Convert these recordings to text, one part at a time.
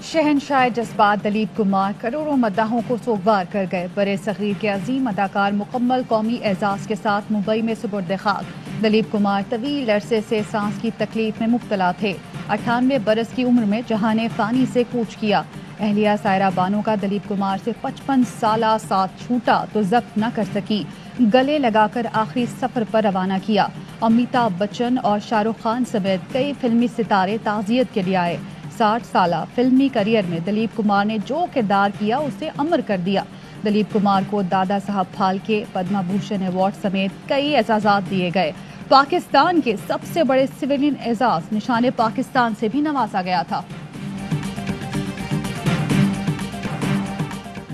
शहनशाह जज्बात दलीप कुमार करोड़ों मद्दाहों को सोगवार कर गए। बड़े सगीर के अजीम अदाकार मुकम्मल कौमी एजाज के साथ मुंबई में सुपुर्द खाक। दलीप कुमार तवील अरसे से सांस की तकलीफ में मुब्तला थे। 98 बरस की उम्र में जहाने फानी से कूच किया। अहलिया सायरा बानो का दलीप कुमार से 55 साला साथ छूटा तो जब्त न कर सकी। गले लगाकर आखिरी सफर पर रवाना किया। अमिताभ बच्चन और शाहरुख खान समेत कई फिल्मी सितारे ताज़ियत के लिए आए। 60 साला फिल्मी करियर में दलीप कुमार ने जो किरदार किया उसे अमर कर दिया। दलीप कुमार को दादा साहब फाल्के, पद्म भूषण अवार्ड समेत कई एजाज़ात दिए गए। पाकिस्तान के सबसे बड़े सिविलियन एजाज निशाने पाकिस्तान से भी नवाजा गया था।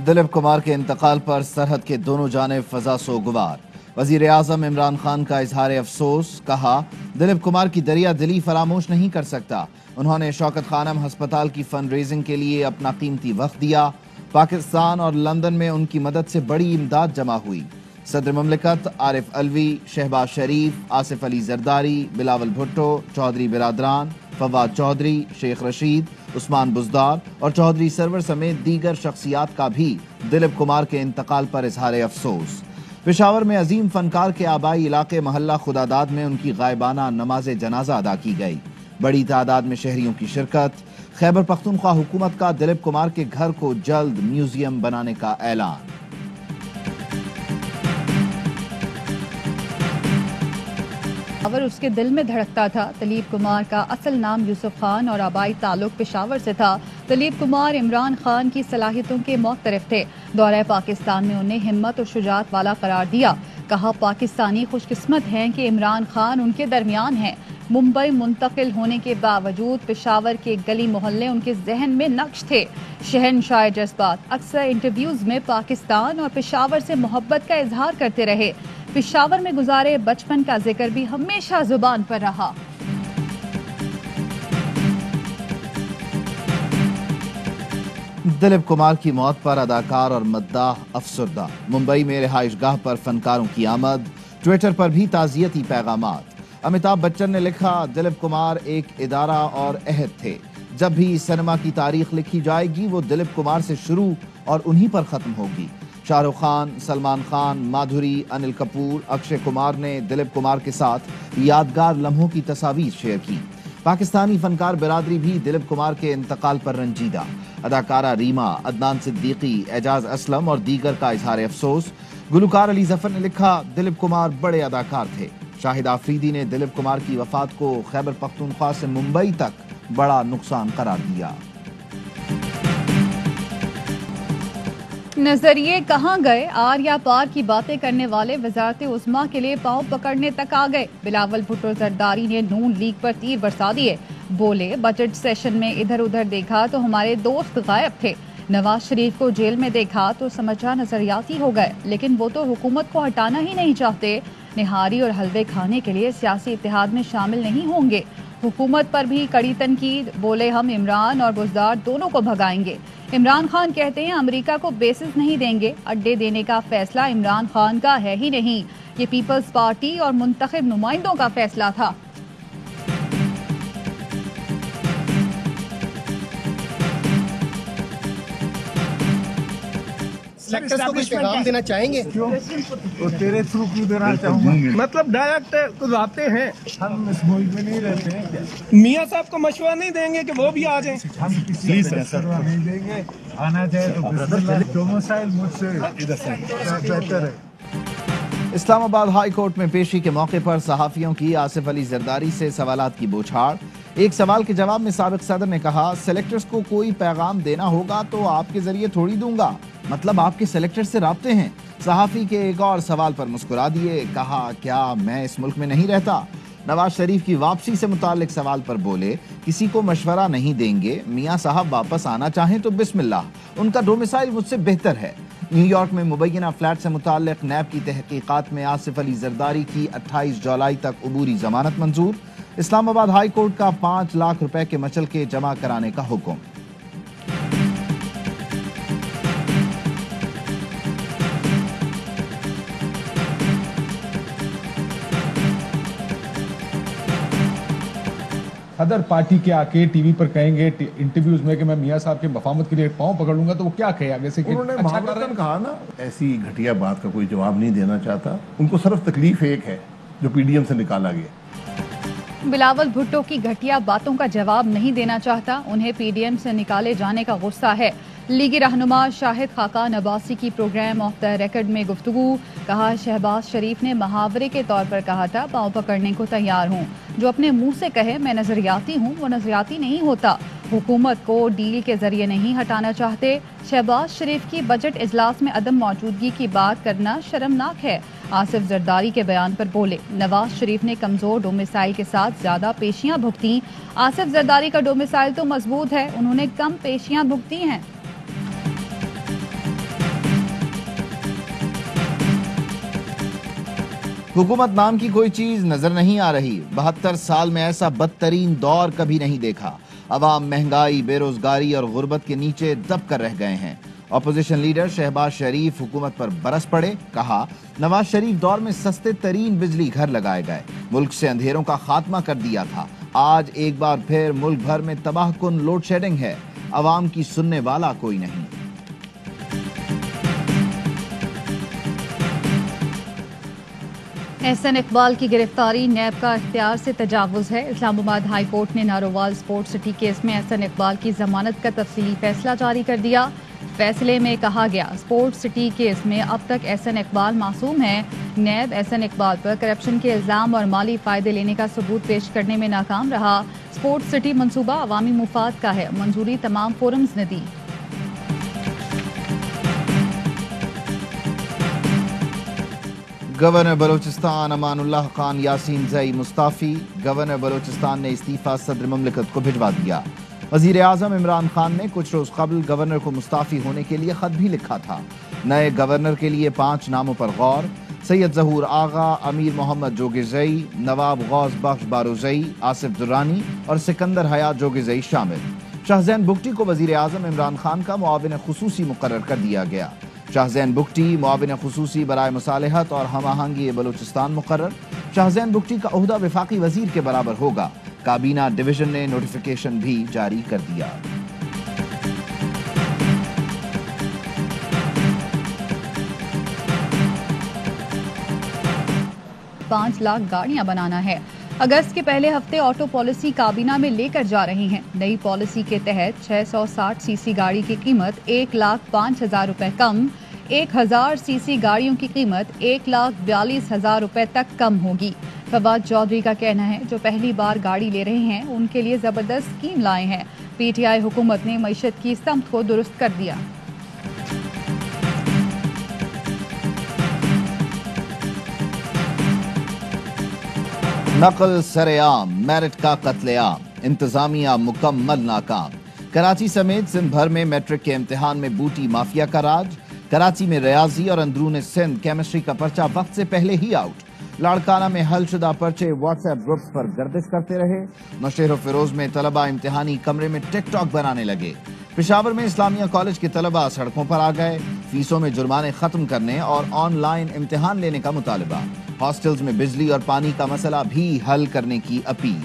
दलीप कुमार के इंतकाल पर सरहद के दोनों जानिब फजा सोगवार। वजीर आजम इमरान खान का इजहार अफसोस, कहा दलीप कुमार की दरिया दिली फरामोश नहीं कर सकता। उन्होंने शौकत खानम हस्पताल की फंड रेजिंग के लिए अपना कीमती वक्त दिया। पाकिस्तान और लंदन में उनकी मदद से बड़ी इमदाद जमा हुई। सदर ममलिकत आरिफ अलवी, शहबाज शरीफ, आसिफ अली जरदारी, बिलावल भुट्टो, चौधरी बिरादरान, फवाद चौधरी, शेख रशीद, उस्मान बुजदार और चौधरी सरवर समेत दीगर शख्सियात का भी दलीप कुमार के इंतकाल पर इजहार अफसोस। पेशावर में अजीम फनकार के आबाई इलाके मोहल्ला खुदादाद में उनकी गायबाना नमाज जनाजा अदा की गई। बड़ी तादाद में शहरियों की शिरकत। खैबर पख्तूनख्वा हुकूमत का दलीप कुमार के घर को जल्द म्यूजियम बनाने का ऐलान। पेशावर उसके दिल में धड़कता था। दलीप कुमार का असल नाम यूसुफ खान और आबाई ताल्लुक पेशावर से था। दलीप कुमार इमरान खान की सलाहियतों के मुख्तरिफ थे। दौरे पाकिस्तान में उन्हें हिम्मत और शुजात वाला करार दिया। कहा पाकिस्तानी खुशकिस्मत हैं कि इमरान खान उनके दरमियान हैं। मुंबई मुंतकिल होने के बावजूद पेशावर के गली मोहल्ले उनके जहन में नक्श थे। शहनशाह जज्बात अक्सर इंटरव्यूज में पाकिस्तान और पेशावर से मोहब्बत का इजहार करते रहे। पेशावर में गुजारे बचपन का जिक्र भी हमेशा जुबान पर रहा। दलीप कुमार की मौत पर अदाकार और मद्दाह अफसरदा। मुंबई में रिहाइशगाह पर फनकारों की आमद। ट्विटर पर भी ताज़ियती पैगामात। अमिताभ बच्चन ने लिखा दलीप कुमार एक इदारा और अहद थे। जब भी सिनेमा की तारीख लिखी जाएगी वो दलीप कुमार से शुरू और उन्हीं पर खत्म होगी। शाहरुख खान, सलमान खान, माधुरी, अनिल कपूर, अक्षय कुमार ने दलीप कुमार के साथ यादगार लम्हों की तस्वीर शेयर की। पाकिस्तानी फनकार बिरादरी भी दलीप कुमार के इंतकाल पर रंजीदा। अदाकारा रीमा, अदनान सिद्दीकी, एजाज असलम और दीगर का इजहार अफसोस। गुलकार अली जफर ने लिखा दलीप कुमार बड़े अदाकार थे। शाहिद आफरीदी ने दलीप कुमार की वफात को खैबर पख्तूनख्वा से मुंबई तक बड़ा नुकसान करार दिया। नजरिए कहाँ गए? आर या पार की बातें करने वाले वजारत उस्मा के लिए पांव पकड़ने तक आ गए। बिलावल भुट्टो जरदारी ने नून लीग पर तीर बरसा दिए। बोले बजट सेशन में इधर उधर देखा तो हमारे दोस्त गायब थे। नवाज शरीफ को जेल में देखा तो समझा नजरियाती हो गए, लेकिन वो तो हुकूमत को हटाना ही नहीं चाहते। निहारी और हलवे खाने के लिए सियासी इत्तेहाद में शामिल नहीं होंगे। हुकूमत पर भी कड़ी तनकीद। बोले हम इमरान और बुजदार दोनों को भगाएंगे। इमरान खान कहते हैं अमेरिका को बेसिस नहीं देंगे। अड्डे देने का फैसला इमरान खान का है ही नहीं, ये पीपल्स पार्टी और मुंतखब नुमाइंदों का फैसला था। सेक्टर्स को कुछ पैगाम देना चाहेंगे? क्यों? तो तेरे थ्रू क्यों देना चाहूँगा? मतलब डायरेक्ट कुछ आते हैं, हम इस मुल्क में नहीं रहते हैं क्या? मियाँ साहब को मशवरा नहीं देंगे कि वो भी आ जाएं? हम किसी को मशवरा नहीं देंगे। आना चाहे तो बिस्मिल्लाह। डोमिसाइल मुझसे बेहतर है। इस्लामाबाद हाई कोर्ट में पेशी के मौके पर सहाफियों की आसिफ अली जरदारी से सवालात की बौछार। एक सवाल के जवाब में साबिक सदर ने कहा सेलेक्टर्स को कोई पैगाम देना होगा तो आपके जरिए थोड़ी दूंगा, मतलब आपके सेलेक्टर से राब्ते हैं। सहाफी के एक और सवाल पर मुस्कुरा दिए, कहा क्या मैं इस मुल्क में नहीं रहता? नवाज शरीफ की वापसी से मुतालिक सवाल पर बोले किसी को मशवरा नहीं देंगे। मियाँ साहब वापस आना चाहें तो बिस्मिल्लाह, उनका डोमिसाइल मुझसे बेहतर है। न्यूयॉर्क में मुबैना फ्लैट से मुताल्लिक नैब की तहकीकात में आसिफ अली जरदारी की 28 जुलाई तक अबूरी जमानत मंजूर। इस्लामाबाद हाई कोर्ट का 5 लाख रुपए के मचलके जमा कराने का हुक्म। सदर पार्टी के आके टीवी पर कहेंगे इंटरव्यूज में कि मैं मियां साहब के मफामत के लिए पांव पकड़ लूंगा, तो वो क्या कहे आगे से कि उन्होंने अच्छा कर रहे महावतन हैं? कहा ना, ऐसी घटिया बात का कोई जवाब नहीं देना चाहता। उनको सिर्फ तकलीफ एक है जो पीडीएम से निकाला गया। बिलावल भुट्टो की घटिया बातों का जवाब नहीं देना चाहता, उन्हें पीडीएम से निकाले जाने का गुस्सा है। लीगी रहनुमा शाहिद खाकान अब्बासी की प्रोग्राम ऑफ द रिकॉर्ड में गुफ्तगू, कहा शहबाज शरीफ ने मुहावरे के तौर पर कहा था पाँव पकड़ने को तैयार हूँ। जो अपने मुंह से कहे मैं नजरियाती हूँ वो नजरियाती नहीं होता। हुकूमत को डील के जरिए नहीं हटाना चाहते। शहबाज शरीफ की बजट इजलास में अदम मौजूदगी की बात करना शर्मनाक है। आसिफ जरदारी के बयान पर बोले, नवाज शरीफ ने कमजोर डोमिसाइल के साथ ज्यादा पेशियां भुगती। आसिफ जरदारी का डोमिसाइल तो मजबूत है, उन्होंने कम पेशियां भुगती हैं। हुकूमत नाम की कोई चीज नजर नहीं आ रही। 72 साल में ऐसा बदतरीन दौर कभी नहीं देखा। अवाम महंगाई, बेरोजगारी और गुर्बत के नीचे दब कर रह गए हैं। अपोजिशन लीडर शहबाज शरीफ हुकूमत पर बरस पड़े, कहा नवाज शरीफ दौर में सस्ते तरीन बिजली घर लगाए गए, मुल्क से अंधेरों का खात्मा कर दिया था। आज एक बार फिर मुल्क भर में तबाहकुन लोड शेडिंग है, अवाम की सुनने वाला कोई नहीं। एहसन इकबाल की गिरफ्तारी नैब का इख्तियार से तजावुज है। इस्लामाबाद हाई कोर्ट ने नारोवाल स्पोर्ट्स सिटी केस में एहसन इकबाल की जमानत का तफसीली फैसला जारी कर दिया। फैसले में कहा गया, स्पोर्ट्स सिटी केस में अब तक एहसन इकबाल मासूम है। नैब एहसन इकबाल पर करप्शन के इल्जाम और माली फायदे लेने का सबूत पेश करने में नाकाम रहा। स्पोर्ट्स सिटी मंसूबा अवामी मुफाद का है, मंजूरी तमाम फोरम्स ने दी। गवर्नर बलोचिस्तान अमानुल्लाह खान यासीन जई मुस्ताफी। गवर्नर बलोचिस्तान ने इस्तीफा सदर मुमलिकत को भिजवा दिया। वजीर आजम इमरान खान ने कुछ रोज कबल गवर्नर को मुस्ताफी होने के लिए खत भी लिखा था। नए गवर्नर के लिए 5 नामों पर गौर। सैयद जहूर आगा, अमीर मोहम्मद जोगिजई, नवाब गौस बख्श बारोजई, आसिफ दुर्रानी और सिकंदर हयात जोगिजई शामिल। शाहजैन बुगटी को वजीर आजम इमरान खान का मुआविन खुसूसी मुकर्रर कर दिया गया। शाहजैन बुगटी मुआविन खुसूसी बराए मुसालहत और हम आहंगी बलूचिस्तान मुकर्रर। शाहजैन बुगटी का ओहदा वफाकी वजीर के बराबर होगा। काबीना डिवीजन ने नोटिफिकेशन भी जारी कर दिया। पांच लाख गाड़ियां बनाना है। अगस्त के पहले हफ्ते ऑटो पॉलिसी काबीना में लेकर जा रही हैं। नई पॉलिसी के तहत 660 सीसी गाड़ी की कीमत 1,05,000 रुपए कम, 1000 सीसी गाड़ियों की कीमत 1,42,000 रुपए तक कम होगी। फवाद चौधरी का कहना है, जो पहली बार गाड़ी ले रहे हैं उनके लिए जबरदस्त स्कीम लाए हैं। पीटीआई हुकूमत ने मईशत की समत को दुरुस्त कर दिया। नकल सरेआम, मेरिट का कत्लेआम, इंतजामिया मुकम्मल नाकाम। कराची समेत सिंध भर में मैट्रिक के इम्तिहान में बूटी माफिया का राज। कराची में रियाजी और अंदरून सिंध केमिस्ट्री का पर्चा वक्त से पहले ही आउट। लाड़काना में हलशुदा पर्चे व्हाट्सएप ग्रुप्स पर गर्दिश करते रहे। नौशेर फिरोज में तलबा इम्तिहानी कमरे में टिकटॉक बनाने लगे। पेशावर में इस्लामिया कॉलेज के तलबा सड़कों पर आ गए। फीसों में जुर्माने खत्म करने और ऑनलाइन इम्तिहान लेने का मुतालबा। हॉस्टल्स में बिजली और पानी का मसला भी हल करने की अपील।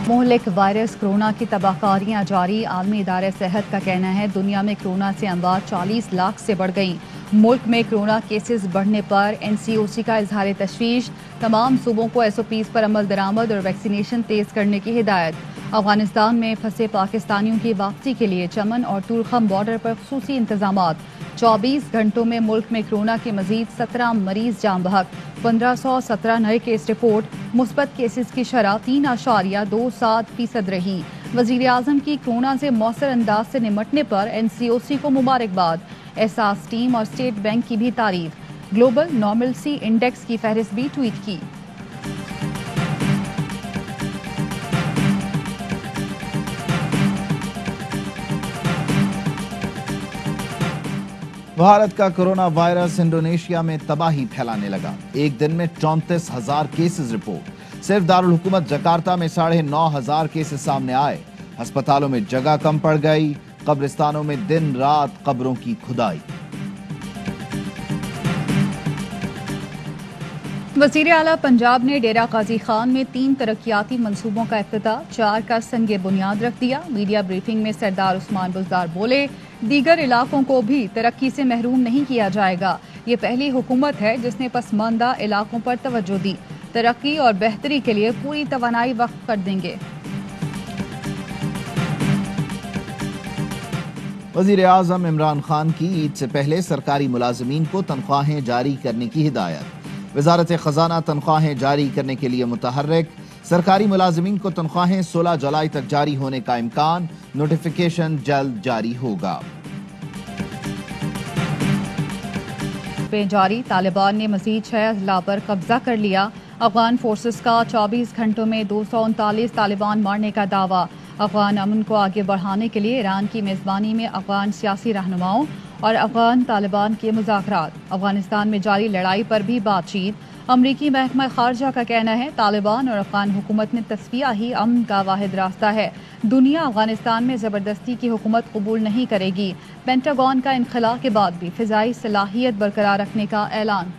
मुहलिक वायरस कोरोना की तबाहकारियां जारी। आलमी इदारे सेहत का कहना है, दुनिया में कोरोना से अमवात 40 लाख से बढ़ गई। मुल्क में कोरोना केसेस बढ़ने पर एनसीओसी का इजहार तशवीश। तमाम सूबों को एसओपीज पर अमल दरामद और वैक्सीनेशन तेज करने की हिदायत। अफगानिस्तान में फंसे पाकिस्तानियों की वापसी के लिए चमन और तुरखम बॉर्डर पर खुसूसी इंतजामात। 24 घंटों में मुल्क में कोरोना के मजीद 17 मरीज जाम बहक। 1517 नए केस रिपोर्ट। मुस्बत केसेस की शरह 3.27% रही। वजीर आजम की कोरोना से मौसर अंदाज से निमटने पर एनसीओसी को मुबारकबाद। एहसास टीम और स्टेट बैंक की भी तारीफ। ग्लोबल नॉर्मलसी इंडेक्स की फहरिस्त भी ट्वीट की। भारत का कोरोना वायरस इंडोनेशिया में तबाही फैलाने लगा। एक दिन में 34,000 केसेस रिपोर्ट। सिर्फ दारुल हुकूमत जकार्ता में 9,500 केसेस सामने आए। अस्पतालों में जगह कम पड़ गई। कब्रिस्तानों में दिन रात कब्रों की खुदाई। वज़ीर आला पंजाब ने डेरा गाजी खान में 3 तरक्याती मंसूबों का इफ्तिताह, 4 का संगे बुनियाद रख दिया। मीडिया ब्रीफिंग में सरदार उस्मान बुज़दार बोले, दीगर इलाकों को भी तरक्की से महरूम नहीं किया जाएगा। ये पहली हुकूमत है जिसने पसमानदा इलाकों पर तवज्जो दी। तरक्की और बेहतरी के लिए पूरी तवानाई वक्फ कर देंगे। वज़ीर आज़म इमरान खान की ईद से पहले सरकारी मुलाजमीन को तनख्वाहें जारी करने की हिदायत। वज़ारत ख़ज़ाना तनख्वाहें जारी करने के लिए मुतहर्रिक। सरकारी मुलाजमीन को तनख्वाहें 16 जुलाई तक जारी होने का इम्कान। नोटिफिकेशन जल्द जारी होगा। जारी तालिबान ने मज़ीद 6 अजला पर कब्जा कर लिया। अफगान फोर्सेस का 24 घंटों में 239 तालिबान मारने का दावा। अफगान अमन को आगे बढ़ाने के लिए ईरान की मेज़बानी में अफगान सियासी रहनुमाओं और अफगान तालिबान के मुज़ाकरात। अफगानिस्तान में जारी लड़ाई पर भी बातचीत। अमरीकी महकमा खारजा का कहना है तालिबान और अफगान हुकूमत में तस्फिया ही अमन का वाहिद रास्ता है। दुनिया अफगानिस्तान में ज़बरदस्ती की हुकूमत कबूल नहीं करेगी। पेंटागन का इनखला के बाद भी फ़िज़ाई सलाहियत बरकरार रखने का ऐलान।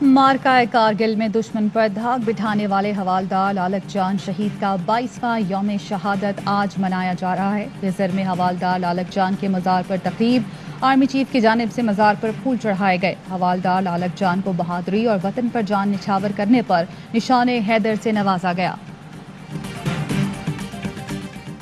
मार्का कारगिल में दुश्मन पर धाक बिठाने वाले हवालदार लालक जान शहीद का 22वां यौम शहादत आज मनाया जा रहा है। रिजर में हवालदार लालक जान के मज़ार पर तकरीब। आर्मी चीफ की जानिब से मज़ार पर फूल चढ़ाए गए। हवालदार लालक जान को बहादुरी और वतन पर जान निछावर करने पर निशाने हैदर से नवाजा गया।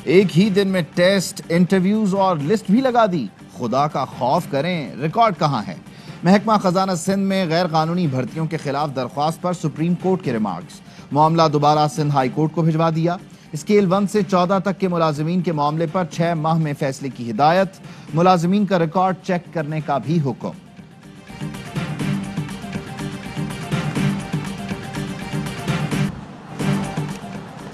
एक ही दिन में टेस्ट, इंटरव्यूज और लिस्ट भी लगा दी। खुदा का खौफ करें, रिकॉर्ड कहाँ है। महकमा खजाना सिंध में गैर कानूनी भर्तियों के खिलाफ दरख्वास्त पर सुप्रीम कोर्ट के रिमार्क्स। मामला दोबारा सिंध हाई कोर्ट को भिजवा दिया। स्केल 1 से 14 तक के मुलाजमीन के मामले पर 6 माह में फैसले की हिदायत। मुलाजमीन का रिकॉर्ड चेक करने का भी हुक्म।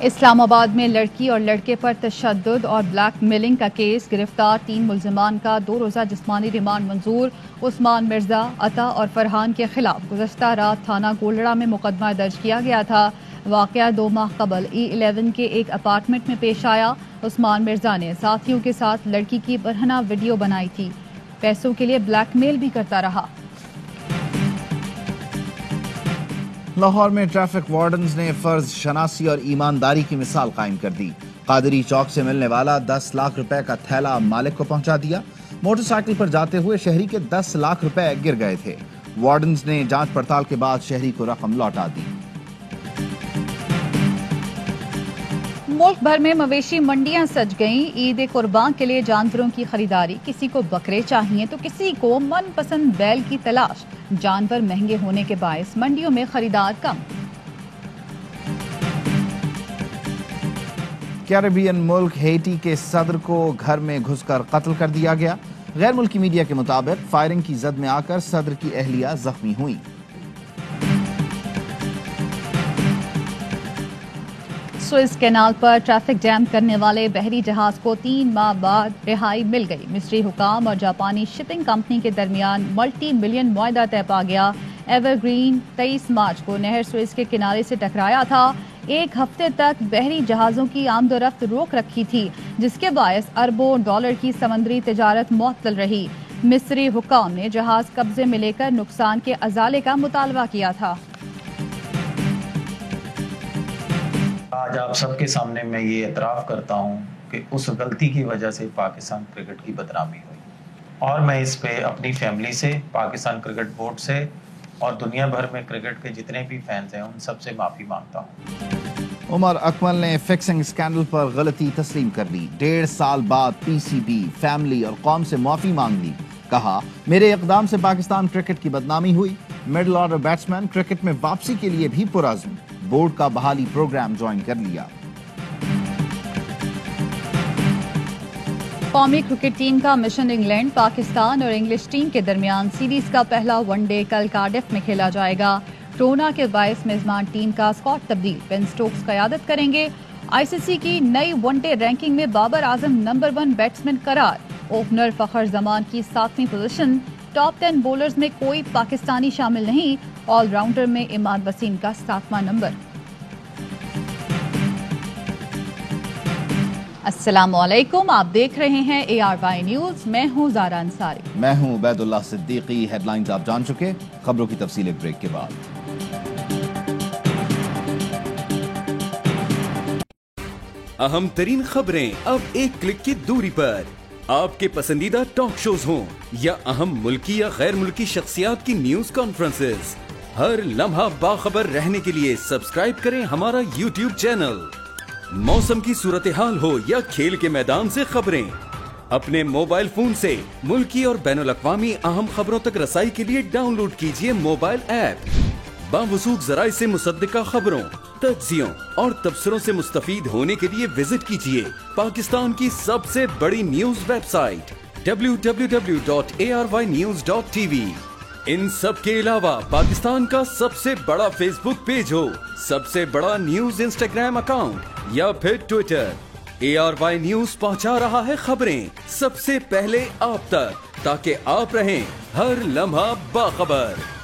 इस्लामाबाद में लड़की और लड़के पर तशद्दुद और ब्लैकमेलिंग का केस। गिरफ्तार 3 मुल्जिमान का 2 रोज़ा जिस्मानी रिमांड मंजूर। उस्मान मिर्जा, अता और फरहान के खिलाफ गुज़श्ता रात थाना गोलड़ा में मुकदमा दर्ज किया गया था। वाक़या 2 माह कबल E11 के एक अपार्टमेंट में पेश आया। उस्मान मिर्जा ने साथियों के साथ लड़की की बरहना वीडियो बनाई थी। पैसों के लिए ब्लैकमेल भी करता रहा। लाहौर में ट्रैफिक वार्डन्स ने फर्ज शनासी और ईमानदारी की मिसाल कायम कर दी। कादरी चौक से मिलने वाला 10 लाख रुपए का थैला मालिक को पहुंचा दिया। मोटरसाइकिल पर जाते हुए शहरी के 10 लाख रुपए गिर गए थे। वार्डन्स ने जांच पड़ताल के बाद शहरी को रकम लौटा दी। मुल्क भर में मवेशी मंडियां सज गईं। ईद कुर्बान के लिए जानवरों की खरीदारी। किसी को बकरे चाहिए तो किसी को मनपसंद बैल की तलाश। जानवर महंगे होने के बायस मंडियों में खरीदार कम। कैरेबियन मुल्क हेटी के सदर को घर में घुसकर कत्ल कर दिया गया। गैर मुल्की मीडिया के मुताबिक फायरिंग की जद में आकर सदर की अहलिया जख्मी हुई। सुएज कैनाल पर ट्रैफिक जैम करने वाले बहरी जहाज को 3 माह बाद रिहाई मिल गई। मिस्री हुकाम और जापानी शिपिंग कंपनी के दरमियान मल्टी मिलियन मुआहदा तय पा गया। एवरग्रीन 23 मार्च को नहर सुएज के किनारे से टकराया था। 1 हफ्ते तक बहरी जहाजों की आमदोरफ्त रोक रखी थी, जिसके बायस अरबों डॉलर की समंदरी तिजारत मुअत्तल रही। मिस्री हुकाम ने जहाज कब्जे में लेकर नुकसान के अजाले का मुतालबा किया था। आज आप सबके सामने मैं ये एतराफ़ करता हूँ कि उस गलती की वजह से पाकिस्तान क्रिकेट की बदनामी हुई और मैं इस पे अपनी फैमिली से, पाकिस्तान क्रिकेट बोर्ड से और दुनिया भर में क्रिकेट के जितने भी फैंस हैं उन सबसे माफ़ी मांगता हूँ। उमर अकमल ने फिक्सिंग स्कैंडल पर गलती तस्लीम कर ली। 1.5 साल बाद PCB, फैमिली और कौम से माफ़ी मांग ली। कहा, मेरे इक़दाम से पाकिस्तान क्रिकेट की बदनामी हुई। मिडिल ऑर्डर बैट्समैन क्रिकेट में वापसी के लिए भी पुरज़्म। बोर्ड का बहाली प्रोग्राम ज्वाइन कर लिया। कौमी क्रिकेट टीम का मिशन इंग्लैंड, पाकिस्तान और इंग्लिश टीम के दरमियान सीरीज का पहला वनडे कल कार्डिफ में खेला जाएगा। कोरोना के बायस मेजबान टीम का स्क्वाड तब्दील। बेन स्टोक्स क़यादत करेंगे। ICC की नई वनडे रैंकिंग में बाबर आजम नंबर 1 बैट्समैन करार। ओपनर फखर जमान की 7वीं पोजीशन। टॉप 10 बॉलर्स में कोई पाकिस्तानी शामिल नहीं। ऑलराउंडर में इमाद वसीम का 7वां नंबर। अस्सलाम वालेकुम, आप देख रहे हैं ARY न्यूज। मैं हूं ज़ारा अंसारी। मैं हूं उबैदुल्लाह सिद्दीकी। हेडलाइंस आप जान चुके, खबरों की तफसील एक ब्रेक के बाद। अहम तरीन खबरें अब एक क्लिक की दूरी पर। आपके पसंदीदा टॉक शोज हों या अहम मुल्की या गैर मुल्की शख्सियात की न्यूज कॉन्फ्रेंसेस, हर लम्हा बाखबर रहने के लिए सब्सक्राइब करें हमारा YouTube चैनल। मौसम की सूरत हाल हो या खेल के मैदान से खबरें, अपने मोबाइल फोन से मुल्की और बैनुल अक़वामी अहम खबरों तक रसाई के लिए डाउनलोड कीजिए मोबाइल ऐप। बावसूख ज़राए से मुसद्दिका खबरों, तज्ज़ियों और तबसरों से मुस्तफीद होने के लिए विजिट कीजिए पाकिस्तान की सबसे बड़ी न्यूज वेबसाइट www.arYnews.tv। इन सब के अलावा पाकिस्तान का सबसे बड़ा फेसबुक पेज हो, सबसे बड़ा न्यूज इंस्टाग्राम अकाउंट या फिर ट्विटर, ARY न्यूज पहुंचा रहा है खबरें सबसे पहले आप तक, ताकि आप रहें हर लम्हा बाखबर।